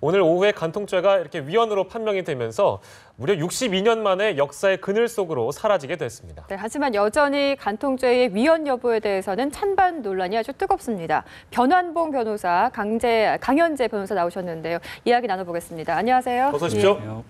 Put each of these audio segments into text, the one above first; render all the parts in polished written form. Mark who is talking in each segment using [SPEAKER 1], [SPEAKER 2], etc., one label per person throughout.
[SPEAKER 1] 오늘 오후에 간통죄가 이렇게 위헌으로 판명이 되면서 무려 62년 만에 역사의 그늘 속으로 사라지게 됐습니다.
[SPEAKER 2] 네, 하지만 여전히 간통죄의 위헌 여부에 대해서는 찬반 논란이 아주 뜨겁습니다. 변환봉 변호사, 강현재 변호사 나오셨는데요. 이야기 나눠보겠습니다. 안녕하세요.
[SPEAKER 1] 어서 오십시오.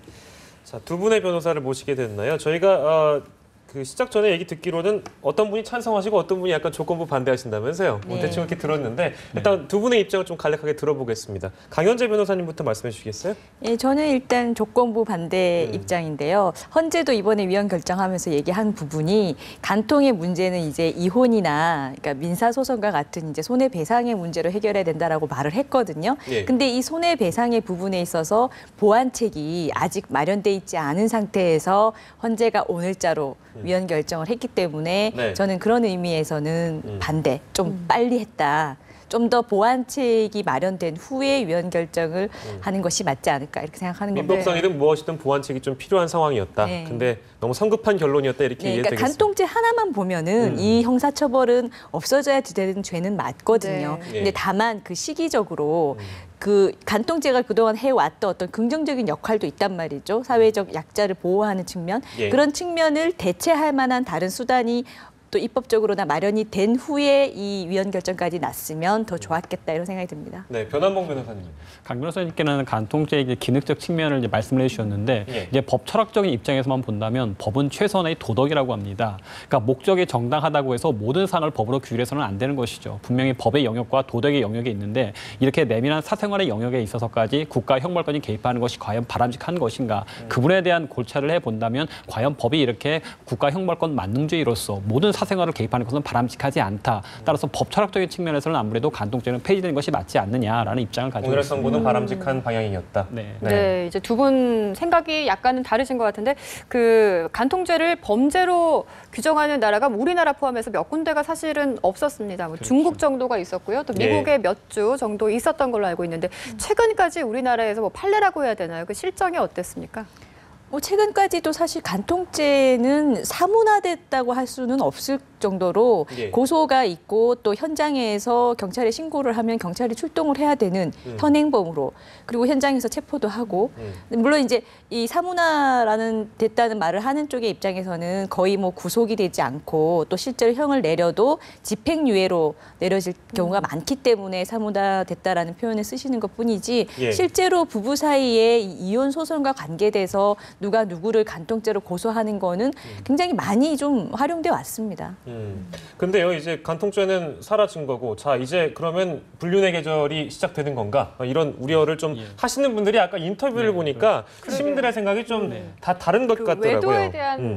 [SPEAKER 1] 자, 두 분의 변호사를 모시게 됐나요? 저희가 그 시작 전에 얘기 듣기로는 어떤 분이 찬성하시고 어떤 분이 약간 조건부 반대하신다면서요. 뭐 대충 이렇게 들었는데 일단 두 분의 입장을 좀 간략하게 들어보겠습니다. 강현재 변호사님부터 말씀해 주시겠어요?
[SPEAKER 3] 예, 저는 일단 조건부 반대 입장인데요. 헌재도 이번에 위헌 결정하면서 얘기한 부분이 간통의 문제는 이제 이혼이나 그러니까 민사소송과 같은 이제 손해배상의 문제로 해결해야 된다라고 말을 했거든요.
[SPEAKER 1] 예.
[SPEAKER 3] 근데 이 손해배상의 부분에 있어서 보완책이 아직 마련돼 있지 않은 상태에서 헌재가 오늘자로 위헌 결정을 했기 때문에
[SPEAKER 1] 네.
[SPEAKER 3] 저는 그런 의미에서는 반대, 좀 빨리 했다. 좀 더 보완책이 마련된 후에 위헌 결정을 하는 것이 맞지 않을까 이렇게 생각하는 겁니다.
[SPEAKER 1] 민법상이든 무엇이든 보완책이 좀 필요한 상황이었다.
[SPEAKER 3] 네.
[SPEAKER 1] 근데 너무 성급한 결론이었다 이렇게
[SPEAKER 3] 네,
[SPEAKER 1] 이해되겠습니다.
[SPEAKER 3] 그러니까 간통죄 하나만 보면은 이 형사처벌은 없어져야 되는 죄는 맞거든요.
[SPEAKER 2] 네.
[SPEAKER 3] 근데 다만 그 시기적으로 그 간통죄가 그동안 해왔던 어떤 긍정적인 역할도 있단 말이죠. 사회적 약자를 보호하는 측면.
[SPEAKER 1] 예.
[SPEAKER 3] 그런 측면을 대체할 만한 다른 수단이 또 입법적으로나 마련이 된 후에 이 위헌 결정까지 났으면 더 좋았겠다 이런 생각이 듭니다.
[SPEAKER 1] 네, 변환봉 변호사님.
[SPEAKER 4] 강 변호사님께는 간통죄의 이제 기능적 측면을 이제 말씀을 해주셨는데
[SPEAKER 1] 예.
[SPEAKER 4] 이제 법 철학적인 입장에서만 본다면 법은 최선의 도덕이라고 합니다. 그러니까 목적이 정당하다고 해서 모든 사항을 법으로 규율해서는 안 되는 것이죠. 분명히 법의 영역과 도덕의 영역이 있는데 이렇게 내밀한 사생활의 영역에 있어서까지 국가 형벌권이 개입하는 것이 과연 바람직한 것인가? 그분에 대한 골차를 해본다면 과연 법이 이렇게 국가 형벌권 만능죄로서 모든 사생활을 개입하는 것은 바람직하지 않다. 따라서 법 철학적인 측면에서는 아무래도 간통죄는 폐지되는 것이 맞지 않느냐라는 입장을 가지고
[SPEAKER 1] 오늘의
[SPEAKER 4] 있습니다.
[SPEAKER 1] 선고는 바람직한 방향이었다.
[SPEAKER 4] 네.
[SPEAKER 2] 네, 이제 두 분 생각이 약간은 다르신 것 같은데 그 간통죄를 범죄로 규정하는 나라가 우리나라 포함해서 몇 군데가 사실은 없었습니다. 뭐 중국 정도가 있었고요. 또 미국에 몇 주 정도 있었던 걸로 알고 있는데 최근까지 우리나라에서 뭐 판례라고 해야 되나요? 그 실정이 어땠습니까?
[SPEAKER 3] 뭐 최근까지도 사실 간통죄는 사문화됐다고 할 수는 없을 정도로
[SPEAKER 1] 예.
[SPEAKER 3] 고소가 있고 또 현장에서 경찰에 신고를 하면 경찰이 출동을 해야 되는 현행범으로 그리고 현장에서 체포도 하고 물론 이제 이 사문화라는 됐다는 말을 하는 쪽의 입장에서는 거의 뭐 구속이 되지 않고 또 실제로 형을 내려도 집행유예로 내려질 경우가 많기 때문에 사문화 됐다라는 표현을 쓰시는 것뿐이지
[SPEAKER 1] 예.
[SPEAKER 3] 실제로 부부 사이에 이혼 소송과 관계돼서 누가 누구를 간통죄로 고소하는 거는 굉장히 많이 좀 활용돼 왔습니다.
[SPEAKER 1] 근데요, 이제 간통죄는 사라진 거고, 자, 이제 그러면 불륜의 계절이 시작되는 건가? 이런 우려를 좀 하시는 분들이 아까 인터뷰를 보니까 시민들의 생각이 좀 다 다른 것 같더라고요.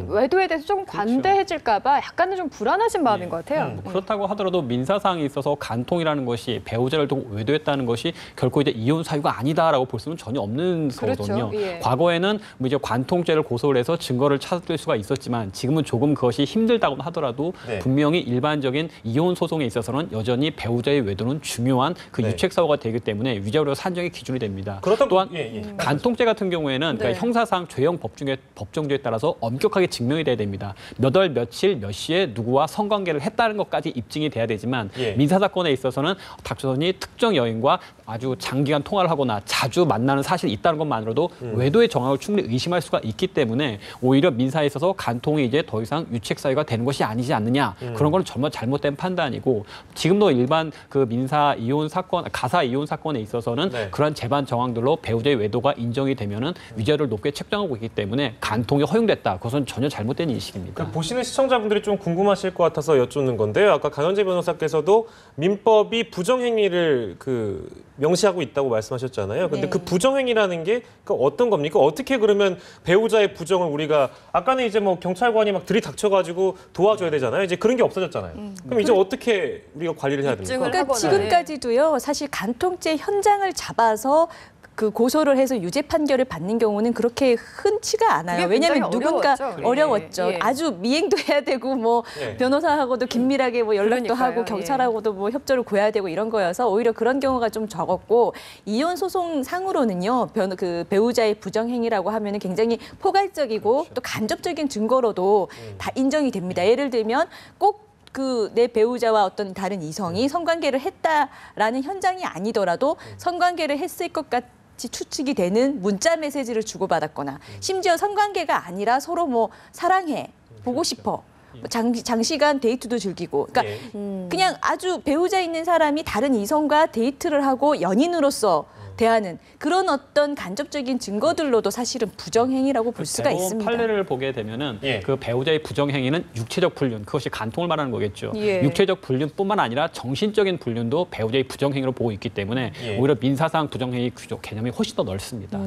[SPEAKER 2] 외도에 대해서 조금 관대해질까봐 약간은 좀 불안하신 마음인 것 같아요.
[SPEAKER 4] 그렇다고 하더라도 민사상에 있어서 간통이라는 것이 배우자를 두고 외도했다는 것이 결코 이제 이혼 사유가 아니다라고 볼 수는 전혀 없는 거거든요.
[SPEAKER 2] 그렇죠. 예.
[SPEAKER 4] 과거에는 뭐 이제 관통죄를 고소를 해서 증거를 찾을 수가 있었지만 지금은 조금 그것이 힘들다고 하더라도 분명히 일반적인 이혼 소송에 있어서는 여전히 배우자의 외도는 중요한 그 유책 사유가 되기 때문에 위자료 산정의 기준이 됩니다. 또한 간통죄 같은 경우에는 그러니까 형사상 죄형 법정죄에 따라서 엄격하게 증명이 돼야 됩니다. 몇 월 며칠 몇 시에 누구와 성관계를 했다는 것까지 입증이 돼야 되지만 민사 사건에 있어서는 닥쳐선이 특정 여인과 아주 장기간 통화를 하거나 자주 만나는 사실이 있다는 것만으로도 외도의 정황을 충분히 의심할 수가 있기 때문에 오히려 민사에 있어서 간통이 이제 더 이상 유책 사유가 되는 것이 아니지 않느냐 그런 건 정말 잘못된 판단이고 지금도 일반 그 민사 이혼 사건 가사 이혼 사건에 있어서는 그러한 재반 정황들로 배우자의 외도가 인정이 되면은 위자료를 높게 책정하고 있기 때문에 간통이 허용됐다. 그것은 전혀 잘못된 인식입니다.
[SPEAKER 1] 보시는 시청자분들이 좀 궁금하실 것 같아서 여쭙는 건데요. 아까 강현재 변호사께서도 민법이 부정행위를 명시하고 있다고 말씀하셨잖아요. 근데 그 부정행위라는 게 어떤 겁니까? 어떻게 그러면 배우자의 부정을 우리가 아까는 이제 뭐 경찰관이 막 들이닥쳐가지고 도와줘야 되잖아요. 이제 그런 게 없어졌잖아요. 그럼 이제 어떻게 우리가 관리를 해야 됩니까?
[SPEAKER 3] 그러니까 지금까지도요. 사실 간통죄 현장을 잡아서 그 고소를 해서 유죄 판결을 받는 경우는 그렇게 흔치가 않아요. 왜냐하면 누군가 어려웠죠. 아주 미행도 해야 되고 뭐 변호사하고도 긴밀하게 뭐 연락도 하고 경찰하고도 뭐 협조를 구해야 되고 이런 거여서 오히려 그런 경우가 좀 적었고 이혼 소송 상으로는요. 그 배우자의 부정행위라고 하면은 굉장히 포괄적이고 또 간접적인 증거로도 다 인정이 됩니다. 예를 들면 꼭 내 배우자와 어떤 다른 이성이 성관계를 했다라는 현장이 아니더라도 성관계를 했을 것 같은 같이 추측이 되는 문자 메시지를 주고받았거나 심지어 성관계가 아니라 서로 뭐 사랑해, 보고 싶어. 장시간 데이트도 즐기고, 그러니까 그냥 아주 배우자 있는 사람이 다른 이성과 데이트를 하고 연인으로서 대하는 그런 어떤 간접적인 증거들로도 사실은 부정행위라고 볼 수가 있습니다.
[SPEAKER 4] 판례를 보게 되면은 그 배우자의 부정행위는 육체적 불륜, 그것이 간통을 말하는 거겠죠. 육체적 불륜뿐만 아니라 정신적인 불륜도 배우자의 부정행위로 보고 있기 때문에 오히려 민사상 부정행위 규정 개념이 훨씬 더 넓습니다.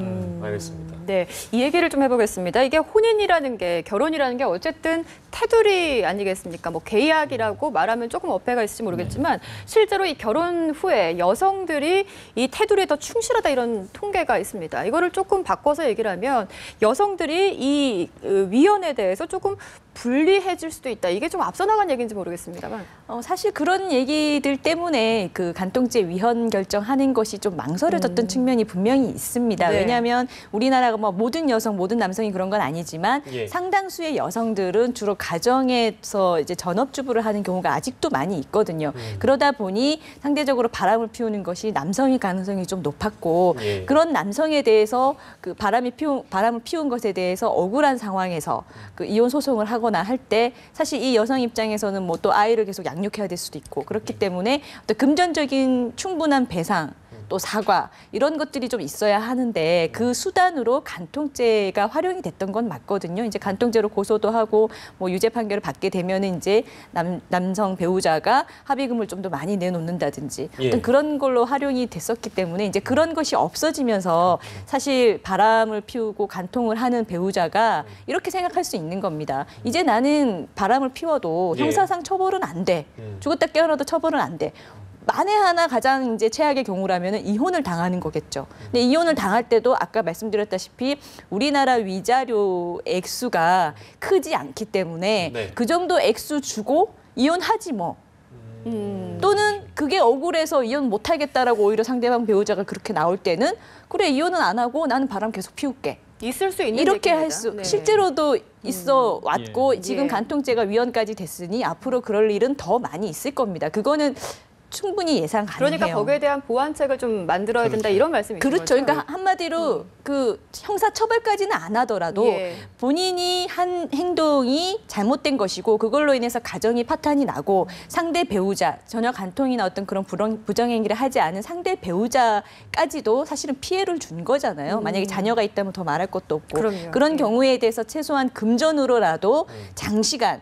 [SPEAKER 1] 알겠습니다.
[SPEAKER 2] 네, 이 얘기를 좀 해보겠습니다. 이게 혼인이라는 게, 결혼이라는 게 어쨌든 테두리 아니겠습니까? 뭐 계약이라고 말하면 조금 어폐가 있을지 모르겠지만 실제로 이 결혼 후에 여성들이 이 테두리에 더 충실하다 이런 통계가 있습니다. 이거를 조금 바꿔서 얘기를 하면 여성들이 이 위헌에 대해서 조금 불리해질 수도 있다. 이게 좀 앞서 나간 얘기인지 모르겠습니다만.
[SPEAKER 3] 사실 그런 얘기들 때문에 그 간통죄 위헌 결정하는 것이 좀 망설여졌던 측면이 분명히 있습니다.
[SPEAKER 2] 네.
[SPEAKER 3] 왜냐하면 우리나라가 뭐 모든 여성, 모든 남성이 그런 건 아니지만 상당수의 여성들은 주로 가정에서 이제 전업주부를 하는 경우가 아직도 많이 있거든요. 그러다 보니 상대적으로 바람을 피우는 것이 남성일 가능성이 좀 높았고 그런 남성에 대해서 그 바람을 피운 것에 대해서 억울한 상황에서 그 이혼 소송을 하거나 할 때 사실 이 여성 입장에서는 뭐 또 아이를 계속 양육해야 될 수도 있고 그렇기 때문에 어떤 금전적인 충분한 배상 또 사과 이런 것들이 좀 있어야 하는데 그 수단으로 간통죄가 활용이 됐던 건 맞거든요. 이제 간통죄로 고소도 하고 뭐 유죄 판결을 받게 되면은 이제 남성 배우자가 합의금을 좀 더 많이 내놓는다든지 어떤 그런 걸로 활용이 됐었기 때문에 이제 그런 것이 없어지면서 사실 바람을 피우고 간통을 하는 배우자가 이렇게 생각할 수 있는 겁니다. 이제 나는 바람을 피워도 형사상 처벌은 안 돼. 죽었다 깨어나도 처벌은 안 돼. 만에 하나 가장 이제 최악의 경우라면 이혼을 당하는 거겠죠. 근데 이혼을 당할 때도 아까 말씀드렸다시피 우리나라 위자료 액수가 크지 않기 때문에 그 정도 액수 주고 이혼하지 뭐. 또는 그게 억울해서 이혼 못하겠다라고 오히려 상대방 배우자가 그렇게 나올 때는 그래 이혼은 안 하고 나는 바람 계속 피울게.
[SPEAKER 2] 있을 수 있는
[SPEAKER 3] 이렇게
[SPEAKER 2] 얘기입니다.
[SPEAKER 3] 할 수
[SPEAKER 2] 네.
[SPEAKER 3] 실제로도 있어 왔고 지금
[SPEAKER 2] 예.
[SPEAKER 3] 간통죄가 위헌까지 됐으니 앞으로 그럴 일은 더 많이 있을 겁니다. 그거는 충분히 예상 가능해요.
[SPEAKER 2] 그러니까 거기에 대한 보완책을 좀 만들어야 된다 이런 말씀이신
[SPEAKER 3] 그렇죠.
[SPEAKER 2] 거죠?
[SPEAKER 3] 그러니까 한마디로 그 형사 처벌까지는 안 하더라도 본인이 한 행동이 잘못된 것이고 그걸로 인해서 가정이 파탄이 나고 상대 배우자 전혀 간통이나 어떤 그런 부정행위를 하지 않은 상대 배우자까지도 사실은 피해를 준 거잖아요. 만약에 자녀가 있다면 더 말할 것도 없고
[SPEAKER 2] 그럼요.
[SPEAKER 3] 그런 경우에 대해서 최소한 금전으로라도 장시간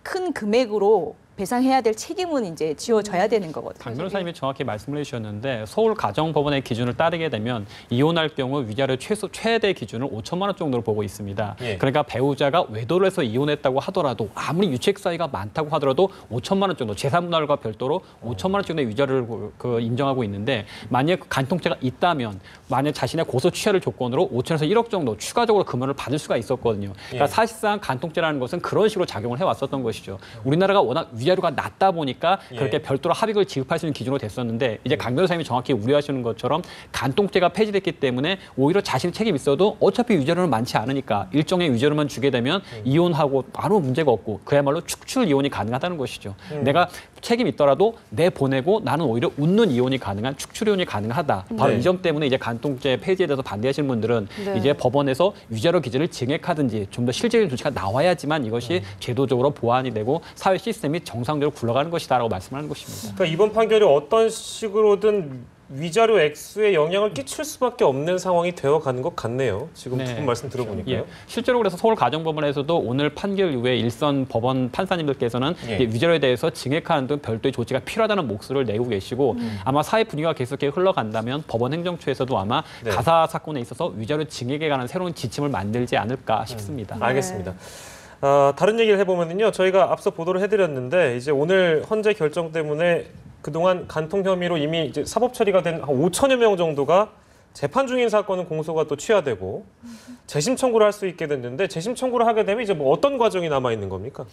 [SPEAKER 3] 큰 금액으로 배상해야 될 책임은 이제 지워져야 되는 거거든요.
[SPEAKER 4] 강 변호사님이 정확히 말씀을 해주셨는데 서울 가정법원의 기준을 따르게 되면 이혼할 경우 위자료 최대 기준을 5천만 원 정도로 보고 있습니다. 그러니까 배우자가 외도를 해서 이혼했다고 하더라도 아무리 유책 사유가 많다고 하더라도 5천만 원 정도 재산분할과 별도로 5천만 원 정도의 위자료를 인정하고 있는데 만약 간통죄가 있다면 만약 자신의 고소 취하를 조건으로 5천에서 1억 정도 추가적으로 금연을 받을 수가 있었거든요. 그러니까 사실상 간통죄라는 것은 그런 식으로 작용을 해왔었던 것이죠. 우리나라가 워낙 위자료가 낮다 보니까 그렇게 별도로 합의금을 지급할 수 있는 기준으로 됐었는데 이제 강 변호사님이 정확히 우려하시는 것처럼 간통죄가 폐지됐기 때문에 오히려 자신의 책임이 있어도 어차피 위자료는 많지 않으니까 일정의 위자료만 주게 되면 이혼하고 아무 문제가 없고 그야말로 축출 이혼이 가능하다는 것이죠. 내가 책임이 있더라도 내보내고 나는 오히려 웃는 이혼이 가능한 축출 이혼이 가능하다. 바로 이 점 때문에 이제 간통죄 폐지에 대해서 반대하시는 분들은 이제 법원에서 위자료 기준을 증액하든지 좀 더 실질적인 조치가 나와야지만 이것이 제도적으로 보완이 되고 사회 시스템이 정상적으로 굴러가는 것이다라고 말씀하는 것입니다.
[SPEAKER 1] 그러니까 이번 판결이 어떤 식으로든 위자료 액수에 영향을 끼칠 수밖에 없는 상황이 되어가는 것 같네요. 지금 두 분 말씀 들어보니까요.
[SPEAKER 4] 실제로 그래서 서울가정법원에서도 오늘 판결 이후에 일선 법원 판사님들께서는 이제 위자료에 대해서 증액하는 등 별도의 조치가 필요하다는 목소리를 내고 계시고 아마 사회 분위기가 계속 흘러간다면 법원 행정처에서도 아마 가사 사건에 있어서 위자료 증액에 관한 새로운 지침을 만들지 않을까 싶습니다.
[SPEAKER 1] 알겠습니다. 다른 얘기를 해보면요. 저희가 앞서 보도를 해드렸는데 이제 오늘 헌재 결정 때문에 그동안 간통 혐의로 이미 이제 사법 처리가 된 한 5천여 명 정도가 재판 중인 사건은 공소가 또 취하되고 재심 청구를 할 수 있게 됐는데 재심 청구를 하게 되면 이제 뭐 어떤 과정이 남아 있는 겁니까?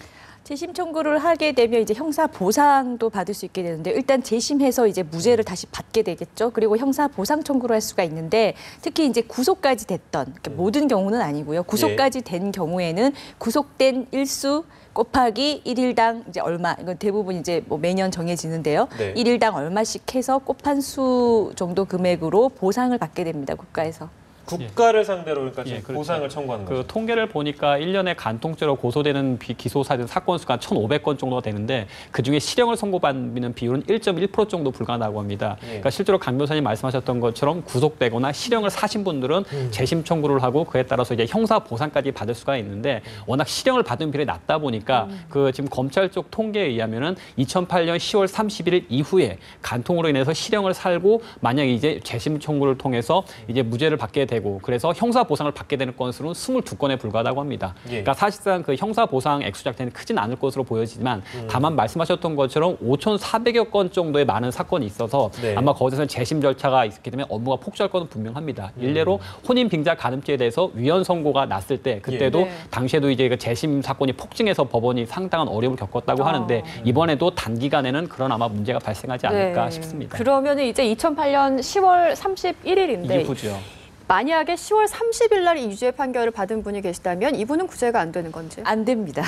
[SPEAKER 3] 재심 청구를 하게 되면 이제 형사 보상도 받을 수 있게 되는데 일단 재심해서 이제 무죄를 다시 받게 되겠죠. 그리고 형사 보상 청구를 할 수가 있는데 특히 이제 구속까지 됐던 모든 경우는 아니고요. 구속까지 된 경우에는 구속된 일수 곱하기 1일당 이제 얼마, 이건 대부분 이제 뭐 매년 정해지는데요.
[SPEAKER 1] 네.
[SPEAKER 3] 1일당 얼마씩 해서 곱한 수 정도 금액으로 보상을 받게 됩니다. 국가에서.
[SPEAKER 1] 국가를 상대로 그러니까 지금
[SPEAKER 4] 그렇죠.
[SPEAKER 1] 보상을 청구하는 거죠.
[SPEAKER 4] 그 통계를 보니까 1년에 간통죄로 고소되는 기소 사건 수가 1,500건 정도가 되는데 그중에 실형을 선고받는 비율은 1.1% 정도 불과하다고 합니다. 그러니까 실제로 강 변호사님 말씀하셨던 것처럼 구속되거나 실형을 사신 분들은 재심 청구를 하고 그에 따라서 이제 형사 보상까지 받을 수가 있는데 워낙 실형을 받은 비율이 낮다 보니까 그 지금 검찰 쪽 통계에 의하면은 2008년 10월 31일 이후에 간통으로 인해서 실형을 살고 만약에 이제 재심 청구를 통해서 이제 무죄를 받게 되고 그래서 형사 보상을 받게 되는 건수는 22건에 불과하다고 합니다. 그러니까 사실상 그 형사 보상 액수 자체는 크진 않을 것으로 보여지지만 다만 말씀하셨던 것처럼 5,400여 건 정도의 많은 사건이 있어서 아마 거기서는 재심 절차가 있게 되면 업무가 폭주할 것은 분명합니다. 일례로 혼인 빙자 간음죄에 대해서 위헌 선고가 났을 때 그때도 당시에도 이제 그 재심 사건이 폭증해서 법원이 상당한 어려움을 겪었다고 하는데 이번에도 단기간에는 그런 아마 문제가 발생하지 않을까 싶습니다.
[SPEAKER 2] 그러면 이제 2008년 10월 31일인데
[SPEAKER 4] 이후죠.
[SPEAKER 2] 만약에 10월 30일 날 이 유죄 판결을 받은 분이 계시다면 이분은 구제가 안 되는 건지?
[SPEAKER 3] 안 됩니다.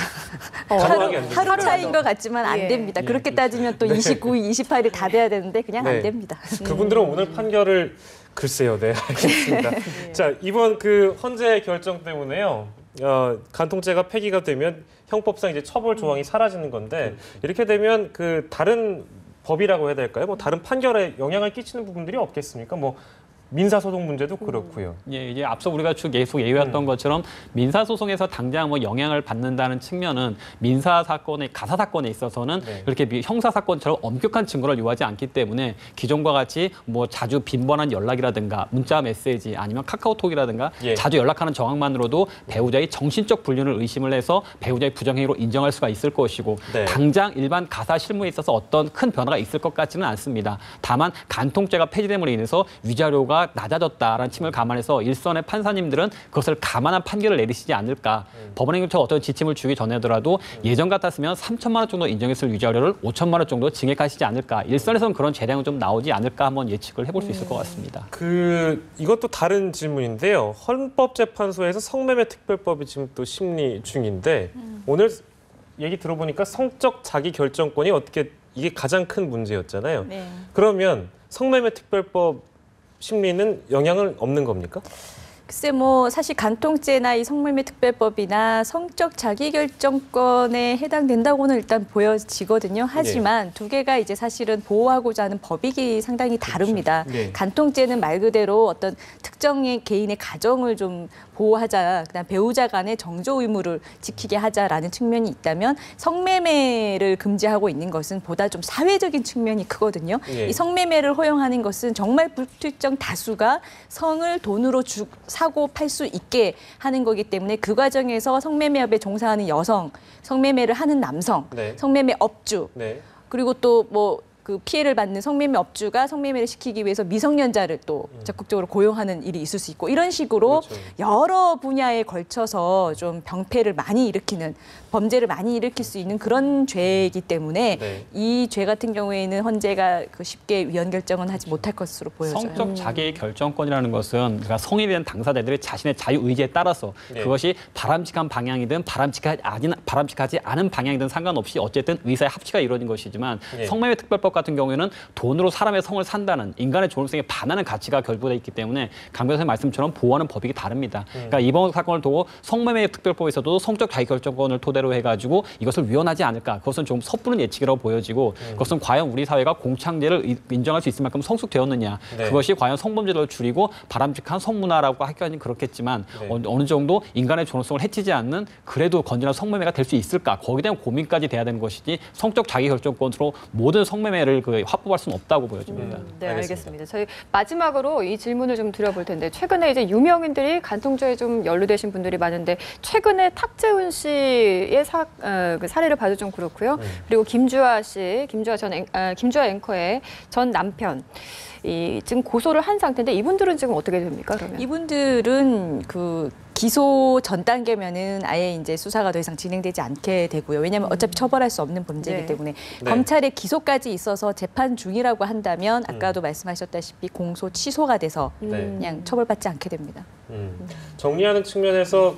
[SPEAKER 1] 가능하게 안 됩니다.
[SPEAKER 3] 하루 차이인 것 같지만 안 됩니다. 그렇게 따지면 또 29일, 28일 다 돼야 되는데 그냥 안 됩니다.
[SPEAKER 1] 그분들은 오늘 판결을 글쎄요, 네, 알겠습니다. 자, 이번 그 헌재 결정 때문에요. 간통죄가 폐기가 되면 형법상 이제 처벌 조항이 사라지는 건데 이렇게 되면 그 다른 법이라고 해야 될까요? 뭐 다른 판결에 영향을 끼치는 부분들이 없겠습니까? 뭐 민사소송 문제도 그렇고요.
[SPEAKER 4] 예, 이제 앞서 우리가 계속 얘기했던 것처럼 민사소송에서 당장 뭐 영향을 받는다는 측면은 민사사건의 가사사건에 있어서는 그렇게 형사사건처럼 엄격한 증거를 요하지 않기 때문에 기존과 같이 뭐 자주 빈번한 연락이라든가 문자 메시지 아니면 카카오톡이라든가 자주 연락하는 정황만으로도 배우자의 정신적 불륜을 의심을 해서 배우자의 부정행위로 인정할 수가 있을 것이고 당장 일반 가사 실무에 있어서 어떤 큰 변화가 있을 것 같지는 않습니다. 다만 간통죄가 폐지됨으로 인해서 위자료가 낮아졌다라는 침을 감안해서 일선의 판사님들은 그것을 감안한 판결을 내리시지 않을까. 법원행정처가 어떤 지침을 주기 전에더라도 예전 같았으면 3천만 원 정도 인정했을 위자료를 5천만 원 정도 증액하시지 않을까. 일선에서는 그런 재량은 좀 나오지 않을까 한번 예측을 해볼 수 있을 것 같습니다.
[SPEAKER 1] 이것도 다른 질문인데요. 헌법재판소에서 성매매 특별법이 지금 또 심리 중인데 오늘 얘기 들어보니까 성적 자기 결정권이 어떻게 이게 가장 큰 문제였잖아요. 그러면 성매매 특별법 심리는 영향은 없는 겁니까?
[SPEAKER 3] 글쎄 뭐 사실 간통죄나 이 성매매 특별법이나 성적 자기결정권에 해당된다고는 일단 보여지거든요. 하지만 두 개가 이제 사실은 보호하고자 하는 법익이 상당히 다릅니다. 간통죄는 말 그대로 어떤 특정의 개인의 가정을 좀 보호하자, 그다음 배우자 간의 정조 의무를 지키게 하자라는 측면이 있다면 성매매를 금지하고 있는 것은 보다 좀 사회적인 측면이 크거든요. 이 성매매를 허용하는 것은 정말 불특정 다수가 성을 돈으로 사고 팔 수 있게 하는 거기 때문에 그 과정에서 성매매업에 종사하는 여성, 성매매를 하는 남성, 성매매 업주, 그리고 또 뭐 그 피해를 받는 성매매 업주가 성매매를 시키기 위해서 미성년자를 또 적극적으로 고용하는 일이 있을 수 있고 이런 식으로 여러 분야에 걸쳐서 좀 병폐를 많이 일으키는 범죄를 많이 일으킬 수 있는 그런 죄이기 때문에 이 죄 같은 경우에는 헌재가 쉽게 위헌 결정은 하지 못할 것으로 보여져요.
[SPEAKER 4] 성적 자기 결정권이라는 것은 그러니까 성에 대한 당사자들의 자신의 자유 의지에 따라서 그것이 바람직한 방향이든 바람직하지 않은 방향이든 상관없이 어쨌든 의사의 합치가 이루어진 것이지만 성매매 특별법 같은 경우에는 돈으로 사람의 성을 산다는 인간의 존엄성에 반하는 가치가 결부돼 있기 때문에 강 변호사님 말씀처럼 보호하는 법익이 다릅니다. 그러니까 이번 사건을 두고 성매매 특별법에서도 성적 자기결정권을 토대로 해가지고 이것을 위헌하지 않을까. 그것은 좀 섣부른 예측이라고 보여지고 그것은 과연 우리 사회가 공창제를 인정할 수 있을 만큼 성숙되었느냐. 그것이 과연 성범죄를 줄이고 바람직한 성문화라고 하기까지는 그렇겠지만 어느 정도 인간의 존엄성을 해치지 않는 그래도 건전한 성매매가 될 수 있을까. 거기에 대한 고민까지 돼야 되는 것이지 성적 자기결정권으로 모든 성매매를 확보할 수는 없다고 보여집니다.
[SPEAKER 2] 네, 알겠습니다. 저희 마지막으로 이 질문을 좀 드려볼 텐데 최근에 이제 유명인들이 간통죄에 좀 연루되신 분들이 많은데 최근에 탁재훈 씨의 그 사례를 봐도 좀 그렇고요. 그리고 김주아 앵커의 전 남편. 지금 고소를 한 상태인데 이분들은 지금 어떻게 됩니까? 그러면?
[SPEAKER 3] 이분들은 그 기소 전 단계면은 아예 이제 수사가 더 이상 진행되지 않게 되고요. 왜냐하면 어차피 처벌할 수 없는 범죄이기
[SPEAKER 2] 네.
[SPEAKER 3] 때문에
[SPEAKER 1] 네.
[SPEAKER 3] 검찰의 기소까지 있어서 재판 중이라고 한다면 아까도 말씀하셨다시피 공소 취소가 돼서
[SPEAKER 1] 네.
[SPEAKER 3] 그냥 처벌받지 않게 됩니다.
[SPEAKER 1] 정리하는 측면에서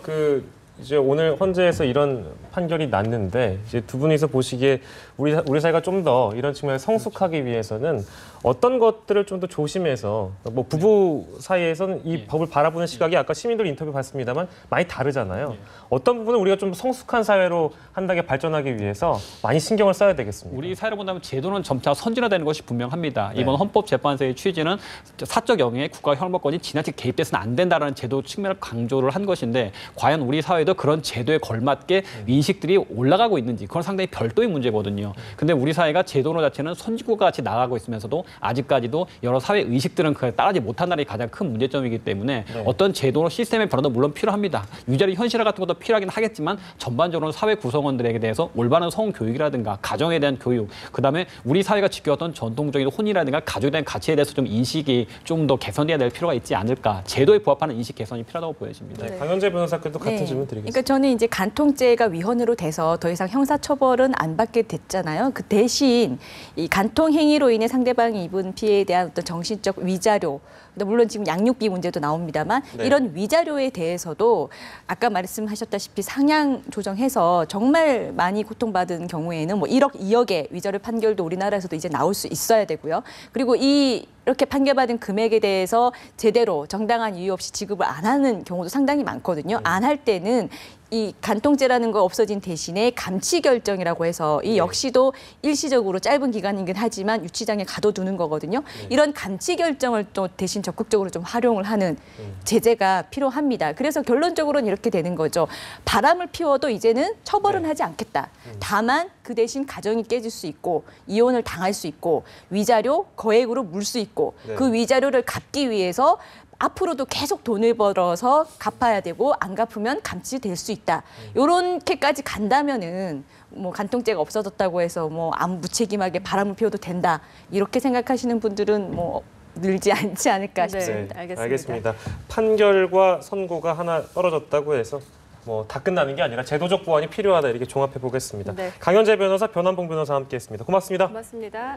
[SPEAKER 1] 이제 오늘 헌재에서 이런 판결이 났는데 이제 두 분이서 보시기에 우리 사회가 좀 더 이런 측면을 성숙하기 위해서는 어떤 것들을 좀 더 조심해서 뭐 부부 사이에서는 이 법을 바라보는 시각이 아까 시민들 인터뷰 봤습니다만 많이 다르잖아요. 어떤 부분은 우리가 좀 성숙한 사회로 한 단계 발전하기 위해서 많이 신경을 써야 되겠습니다.
[SPEAKER 4] 우리 사회를 본다면 제도는 점차 선진화되는 것이 분명합니다.
[SPEAKER 1] 네.
[SPEAKER 4] 이번 헌법재판소의 취지는 사적 영역에 국가 혈법권이 지나치게 개입돼서는 안 된다는 제도 측면을 강조를 한 것인데 과연 우리 사회도 그런 제도에 걸맞게 인식들이 올라가고 있는지 그건 상당히 별도의 문제거든요. 근데 우리 사회가 제도로 자체는 선진국과 같이 나가고 있으면서도 아직까지도 여러 사회 의식들은 그걸 따르지 못한다는 게 가장 큰 문제점이기 때문에 어떤 제도로 시스템의 변화도 물론 필요합니다. 유자리 현실화 같은 것도 필요하긴 하겠지만 전반적으로 사회 구성원들에게 대해서 올바른 성교육이라든가 가정에 대한 교육, 그다음에 우리 사회가 지켜왔던 전통적인 혼이라든가 가족에 대한 가치에 대해서 좀 인식이 좀 더 개선돼야 될 필요가 있지 않을까. 제도에 부합하는 인식 개선이 필요하다고 보여집니다.
[SPEAKER 1] 네, 강현재 변호사께도 같은 질문 드리겠습니다.
[SPEAKER 3] 그러니까 저는 이제 간통죄가 위헌으로 돼서 더 이상 형사처벌은 안 받게 됐잖아요. 그 대신 이 간통행위로 인해 상대방이 입은 피해에 대한 어떤 정신적 위자료, 물론 지금 양육비 문제도 나옵니다만
[SPEAKER 1] 네.
[SPEAKER 3] 이런 위자료에 대해서도 아까 말씀하셨다시피 상향 조정해서 정말 많이 고통받은 경우에는 뭐 1억, 2억의 위자료 판결도 우리나라에서도 이제 나올 수 있어야 되고요. 그리고 이렇게 판결받은 금액에 대해서 제대로 정당한 이유 없이 지급을 안 하는 경우도 상당히 많거든요. 안 할 때는 이 간통죄라는 거 없어진 대신에 감치 결정이라고 해서 이 역시도 일시적으로 짧은 기간이긴 하지만 유치장에 가둬두는 거거든요. 이런 감치 결정을 또 대신 적극적으로 좀 활용을 하는 제재가 필요합니다. 그래서 결론적으로는 이렇게 되는 거죠. 바람을 피워도 이제는 처벌은 하지 않겠다. 다만 그 대신 가정이 깨질 수 있고 이혼을 당할 수 있고 위자료 거액으로 물 수 있고 그 위자료를 갚기 위해서 앞으로도 계속 돈을 벌어서 갚아야 되고 안 갚으면 감치될 수 있다. 요렇게까지 간다면은 뭐 간통죄가 없어졌다고 해서 뭐 아무 무책임하게 바람을 피워도 된다. 이렇게 생각하시는 분들은 뭐 늘지 않지 않을까 싶습니다.
[SPEAKER 2] 네,
[SPEAKER 1] 알겠습니다. 판결과 선고가 하나 떨어졌다고 해서 뭐 다 끝나는 게 아니라 제도적 보완이 필요하다 이렇게 종합해 보겠습니다.
[SPEAKER 2] 네.
[SPEAKER 1] 강현재 변호사, 변환봉 변호사 함께했습니다. 고맙습니다.
[SPEAKER 2] 고맙습니다.